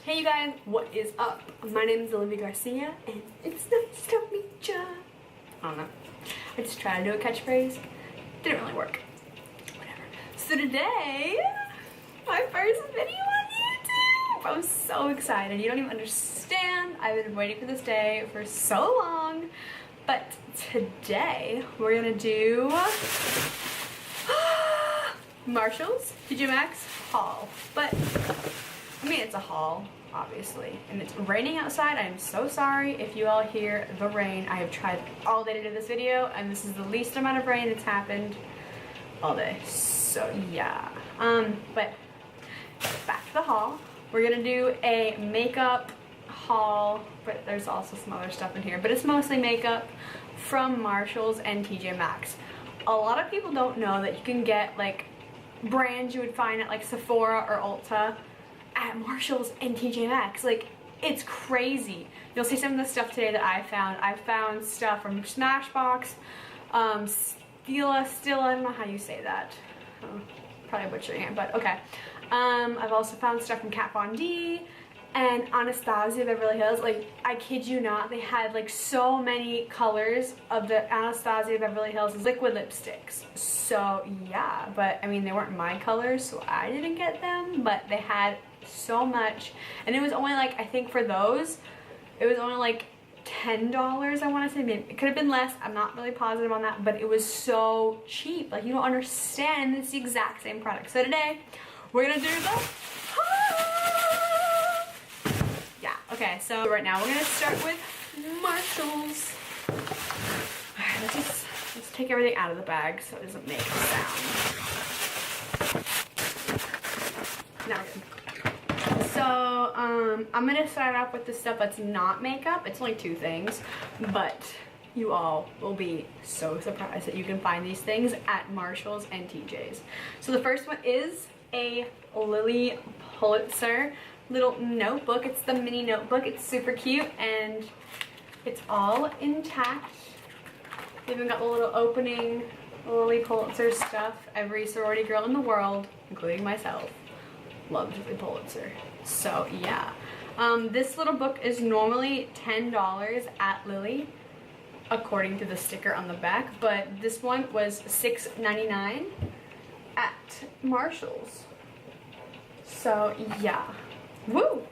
Hey you guys, what is up? My name is Lilly Garcia and it's nice to meet ya. I don't know. I just tried to do a catchphrase. Didn't really work. Whatever. So today, my first video on YouTube. I'm so excited. You don't even understand. I've been waiting for this day for so long. But today, we're gonna do Marshalls T.J.Maxx haul. But I mean, it's a haul, obviously, and it's raining outside. I am so sorry if you all hear the rain. I have tried all day to do this video, and this is the least amount of rain that's happened all day. So yeah, but back to the haul. We're gonna do a makeup haul, but there's also some other stuff in here, but it's mostly makeup from Marshalls and T.J.Maxx. A lot of people don't know that you can get like brands you would find at like Sephora or Ulta at Marshalls and T.J.Maxx. Like, it's crazy. You'll see some of the stuff today that I found. I found stuff from Smashbox, Stila, I don't know how you say that. Probably butchering it, but okay. I've also found stuff from Kat Von D and Anastasia, Beverly Hills. Like, I kid you not, they had like so many colors of the Anastasia Beverly Hills liquid lipsticks. So yeah, but I mean, they weren't my colors, so I didn't get them, but they had so much, and it was only like, I think for those it was only like $10, I want to say. Maybe it could have been less, I'm not really positive on that, but it was so cheap. Like, you don't understand. It's the exact same product. So today we're gonna do the yeah, okay, so right now we're gonna start with Marshalls. Alright, let's take everything out of the bag so it doesn't make a sound. Now we're good. So, I'm gonna start off with the stuff that's not makeup. It's only two things, but you all will be so surprised that you can find these things at Marshalls and TJ's. So the first one is a Lilly Pulitzer little notebook. It's the mini notebook. It's super cute and it's all intact. They even got the little opening Lilly Pulitzer stuff. Every sorority girl in the world, including myself, loves Lilly Pulitzer. So yeah, this little book is normally $10 at Lilly, according to the sticker on the back, but this one was $6.99 at Marshalls. So yeah, woo!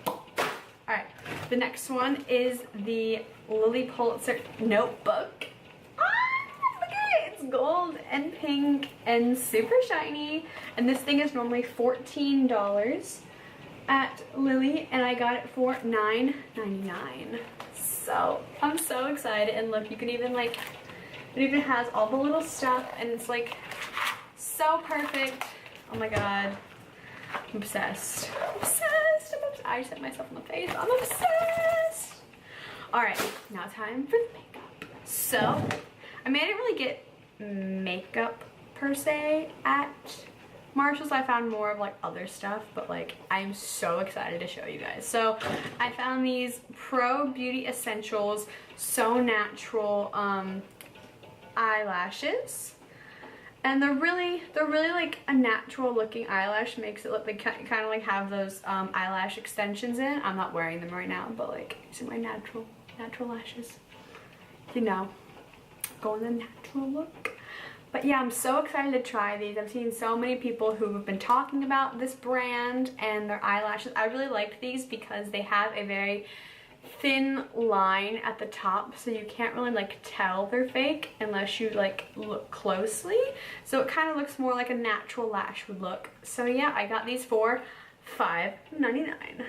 Alright, the next one is the Lilly Pulitzer notebook. It's gold and pink and super shiny, and this thing is normally $14 at Lilly, and I got it for $9.99. So I'm so excited. And look, you can even like, it even has all the little stuff, and it's like so perfect. Oh my god, I'm obsessed. I'm obsessed. I just hit myself in the face. I'm obsessed. All right, now time for the makeup. So I mean, I didn't really get makeup per se at Marshalls. I found more of like other stuff, but like I'm so excited to show you guys. So I found these Pro Beauty Essentials So Natural eyelashes, and they're really like a natural looking eyelash. Makes it look like kind of like have those eyelash extensions in. I'm not wearing them right now, but like, these are my natural lashes, you know, going the natural look. But yeah, I'm so excited to try these. I've seen so many people who have been talking about this brand and their eyelashes. I really liked these because they have a very thin line at the top, so you can't really like tell they're fake unless you like look closely. So it kind of looks more like a natural lash would look. So yeah, I got these for $5.99.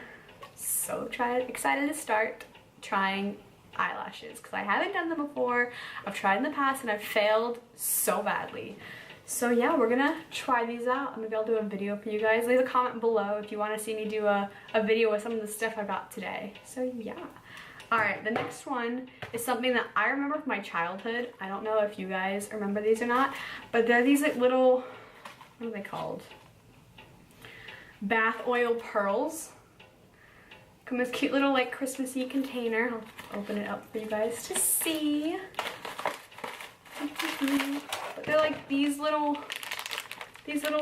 so excited to start trying eyelashes because I haven't done them before. I've tried in the past and I've failed so badly. So yeah, we're gonna try these out. Maybe I'll do a video for you guys. Leave a comment below if you want to see me do a video with some of the stuff I got today. So yeah. Alright, the next one is something that I remember from my childhood. I don't know if you guys remember these or not, but they're these like little, what are they called? Bath Oil Pearls. Come in this cute little like Christmassy container. I'll open it up for you guys to see. But they're like these little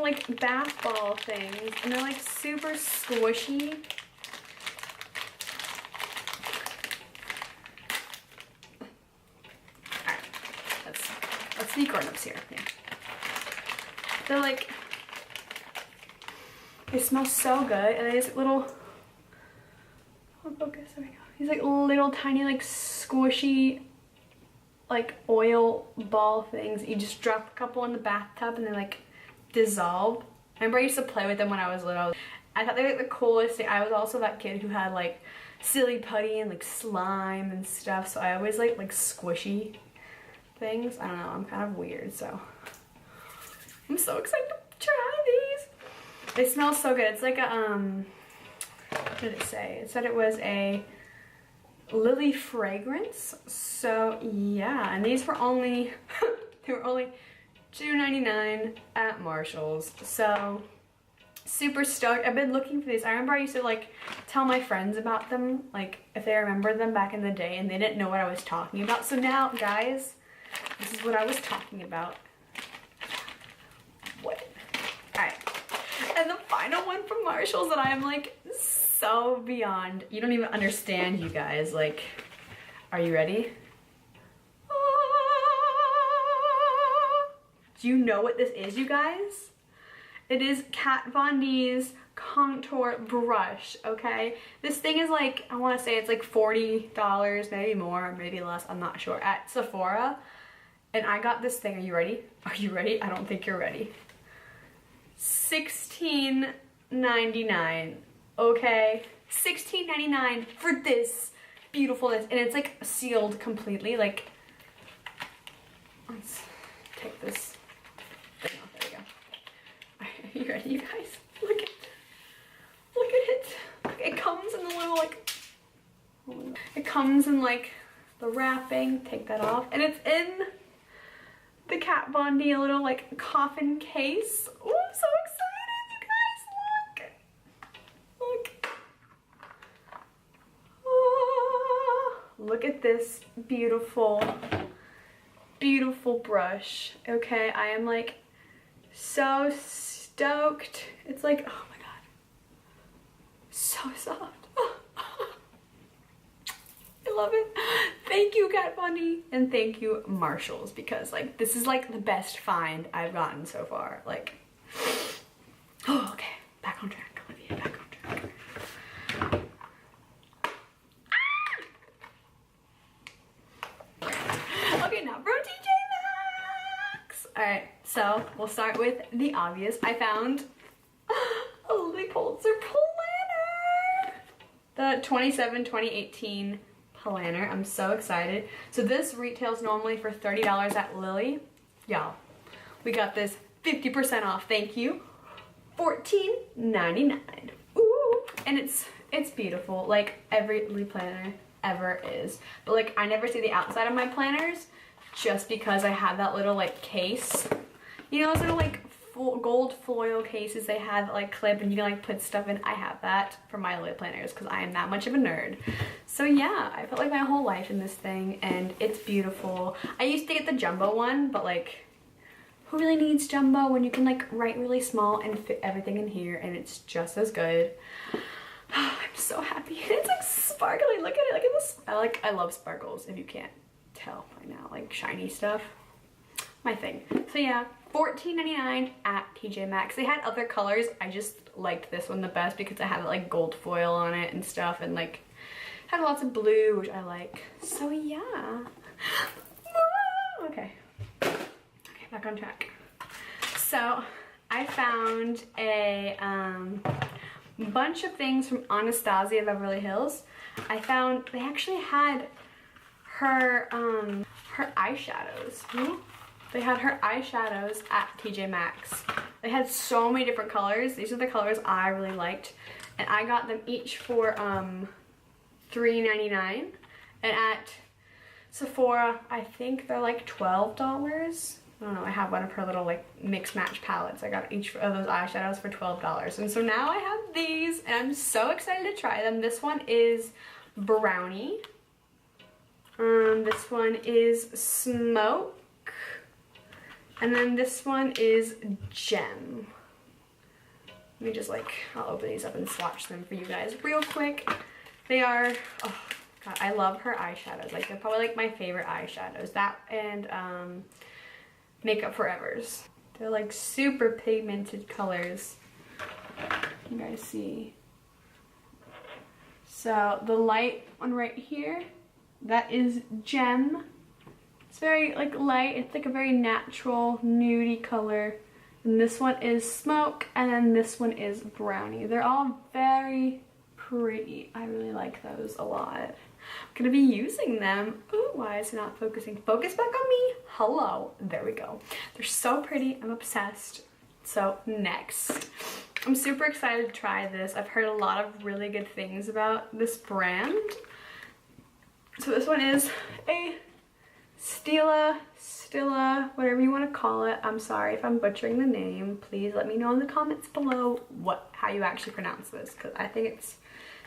like bath ball things, and they're like super squishy. Alright, let's see grown-ups here. Yeah. They're like, they smell so good, and these little, oh, focus, there we go. These like little tiny like squishy like oil ball things. You just drop a couple in the bathtub and they like dissolve. I remember I used to play with them when I was little. I thought they were like the coolest thing. I was also that kid who had like silly putty and like slime and stuff, so I always like squishy things. I don't know, I'm kind of weird, so I'm so excited to try these. They smell so good. It's like a what did it say? It said it was a Lilly fragrance. So yeah, and these were only they were only $2.99 at Marshalls. So super stoked. I've been looking for these. I remember I used to like tell my friends about them, like if they remember them back in the day, and they didn't know what I was talking about. So now, guys, this is what I was talking about. What? Alright. And the final one from Marshalls that I am like so beyond, you don't even understand, you guys. Like, are you ready? Do you know what this is, you guys? It is Kat Von D's contour brush, okay? This thing is like, I want to say it's like $40, maybe more, maybe less, I'm not sure, at Sephora. And I got this thing. Are you ready? Are you ready? I don't think you're ready. $16.99, okay? $16.99 for this beautifulness, and it's like sealed completely. Like, let's take this thing off. There we go. Are you ready, you guys? Look at it. It comes in the little like, it comes in like the wrapping. Take that off, and it's in the Kat Von D little like coffin case. Oh, I'm so excited, you guys. Look. Oh, look at this beautiful, beautiful brush. Okay, I am like so stoked. It's like, oh my god, so soft. I love it. Thank you, Kat Von D, and thank you, Marshalls, because like this is like the best find I've gotten so far. Like, oh, okay, back on track, Olivia, back on track. Ah! Okay, now from T.J.Maxx. All right, so we'll start with the obvious. I found a Lilly Pulitzer planner, the 2018 planner. I'm so excited. So this retails normally for $30 at Lilly. Y'all, we got this 50% off. Thank you. $14.99. Ooh, and it's beautiful, like every Lilly planner ever is. But like I never see the outside of my planners just because I have that little like case. You know those little like gold foil cases they have that like clip and you can like put stuff in. I have that for my Lilly planners because I am that much of a nerd. So yeah, I put like my whole life in this thing and it's beautiful. I used to get the jumbo one, but like who really needs jumbo when you can like write really small and fit everything in here, and it's just as good. I'm so happy. It's like sparkly. Look at it. Look at this. I love sparkles, if you can't tell by now. Like shiny stuff. My thing. So yeah, $14.99 at T.J.Maxx. They had other colors. I just liked this one the best because I had like gold foil on it and stuff, and like had lots of blue, which I like. So yeah. Okay. Okay, back on track. So I found a bunch of things from Anastasia Beverly Hills. I found they actually had her eyeshadows. They had her eyeshadows at T.J.Maxx. They had so many different colors. These are the colors I really liked. And I got them each for $3.99. And at Sephora, I think they're like $12. I don't know, I have one of her little like mix match palettes. I got each of those eyeshadows for $12. And so now I have these and I'm so excited to try them. This one is Brownie. This one is Smoke. And then this one is Gem. Let me just like, I'll open these up and swatch them for you guys real quick. They are, oh God, I love her eyeshadows. Like they're probably like my favorite eyeshadows. That and Makeup Forever's. They're like super pigmented colors. You guys see. So the light one right here, that is Gem. It's very like light. It's like a very natural nudie color. And this one is Smoke, and then this one is Brownie. They're all very pretty. I really like those a lot. I'm gonna be using them. Ooh, why is it not focusing? Focus back on me. Hello. There we go. They're so pretty. I'm obsessed. So next, I'm super excited to try this. I've heard a lot of really good things about this brand. So this one is a Stila, whatever you want to call it. I'm sorry if I'm butchering the name. Please let me know in the comments below how you actually pronounce this, because I think it's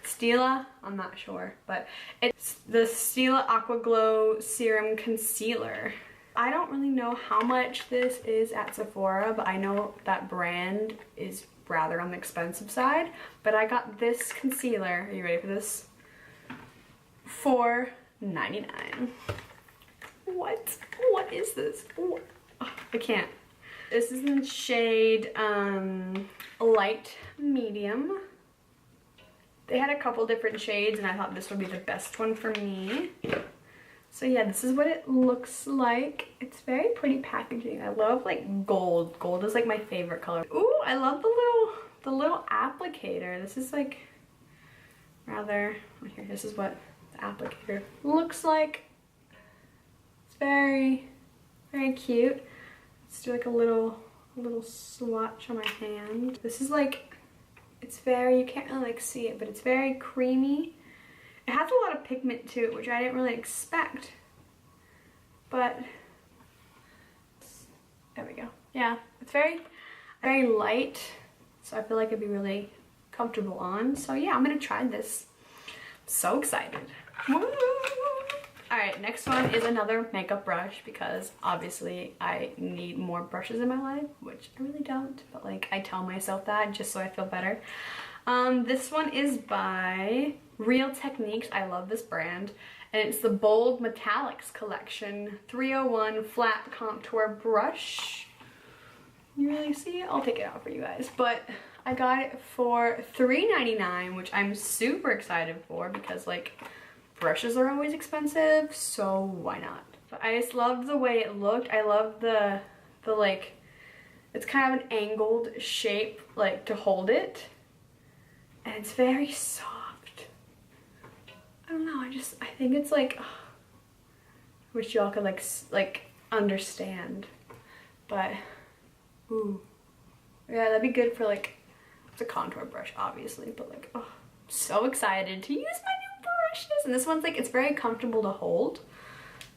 Stila. I'm not sure, but it's the Stila Aqua Glow Serum Concealer. I don't really know how much this is at Sephora, but I know that brand is rather on the expensive side. But I got this concealer, are you ready for this? For $9.99. What is this? Oh, I can't. This is in shade light medium. They had a couple different shades and I thought this would be the best one for me. So yeah, this is what it looks like. It's very pretty packaging. I love like gold. Gold is like my favorite color. Ooh, I love the little applicator. This is like rather, here, this is what the applicator looks like. It's very, very cute. Let's do like a little swatch on my hand. This is like, it's very, you can't really like see it, but it's very creamy. It has a lot of pigment to it, which I didn't really expect. But, there we go. Yeah, it's very, very light. So I feel like it'd be really comfortable on. So yeah, I'm gonna try this. I'm so excited. Woo! Alright, next one is another makeup brush because obviously I need more brushes in my life, which I really don't, but like I tell myself that just so I feel better. This one is by Real Techniques. I love this brand, and it's the Bold Metallics collection 301 flat contour brush. You really see it? I'll take it out for you guys, but I got it for $3.99, which I'm super excited for because like brushes are always expensive, so why not? But I just loved the way it looked. I love the like, it's kind of an angled shape like to hold it, and it's very soft. I don't know, I think it's like, oh, I wish y'all could like understand, but ooh, yeah, that'd be good for like, it's a contour brush obviously, but like, oh, I'm so excited to use my new brushes. And this one's like, it's very comfortable to hold,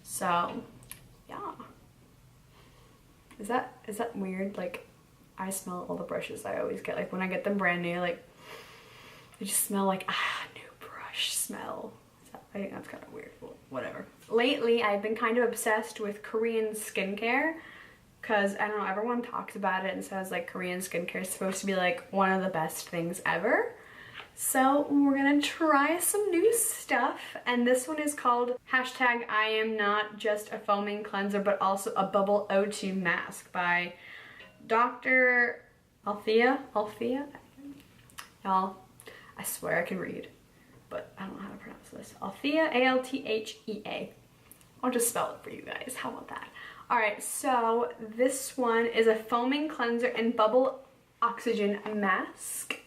so yeah. Is that weird? Like, I smell all the brushes I always get, like when I get them brand new, like they just smell like new brush smell. I think that's kind of weird, but whatever. Lately I've been kind of obsessed with Korean skincare because I don't know, everyone talks about it and says like Korean skincare is supposed to be like one of the best things ever. So we're gonna try some new stuff, and this one is called hashtag I am not just a foaming cleanser but also a bubble O2 mask by Dr. Althea. Y'all, I swear I can read, but I don't know how to pronounce this. Althea, A-L-T-H-E-A. I'll just spell it for you guys, how about that? Alright, so this one is a foaming cleanser and bubble oxygen mask.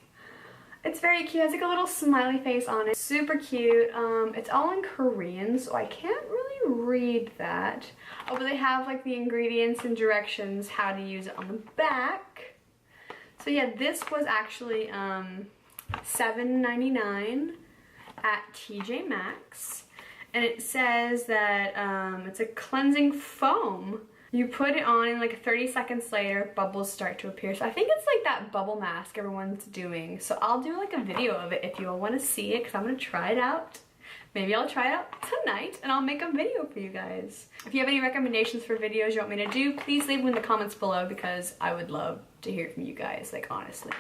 It's very cute. It has like a little smiley face on it. Super cute. It's all in Korean, so I can't really read that. Oh, but they have like the ingredients and directions how to use it on the back. So yeah, this was actually $7.99 at T.J.Maxx. And it says that it's a cleansing foam. You put it on and like 30 seconds later, bubbles start to appear. So I think it's like that bubble mask everyone's doing. So I'll do like a video of it if you all want to see it, because I'm going to try it out. Maybe I'll try it out tonight and I'll make a video for you guys. If you have any recommendations for videos you want me to do, please leave them in the comments below, because I would love to hear from you guys, like honestly.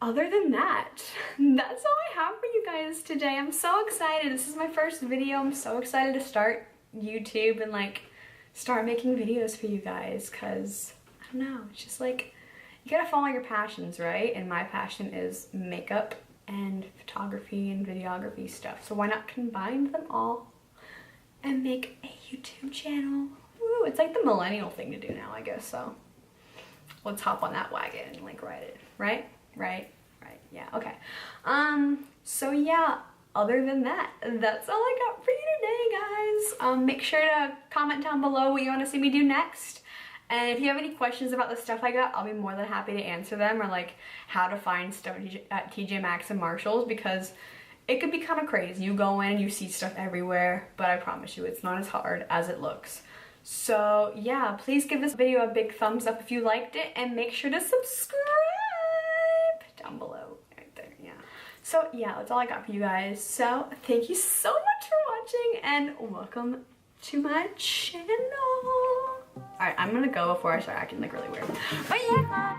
Other than that, that's all I have for you guys today. I'm so excited. This is my first video. I'm so excited to start YouTube and like start making videos for you guys, because I don't know, it's just like you gotta follow your passions, right? And my passion is makeup and photography and videography stuff, so why not combine them all and make a YouTube channel? Woo, it's like the millennial thing to do now, I guess. So let's hop on that wagon and like ride it, right? Yeah, okay. So yeah, other than that, that's all I got for you today, guys. Make sure to comment down below what you want to see me do next. And if you have any questions about the stuff I got, I'll be more than happy to answer them, or like how to find stuff at T.J.Maxx and Marshalls, because it could be kind of crazy. You go in and you see stuff everywhere, but I promise you it's not as hard as it looks. So yeah, please give this video a big thumbs up if you liked it, and make sure to subscribe down below right there. Yeah. So yeah, that's all I got for you guys. So thank you so much for watching, and welcome to my channel. Alright, I'm gonna go before I start acting like really weird. Bye!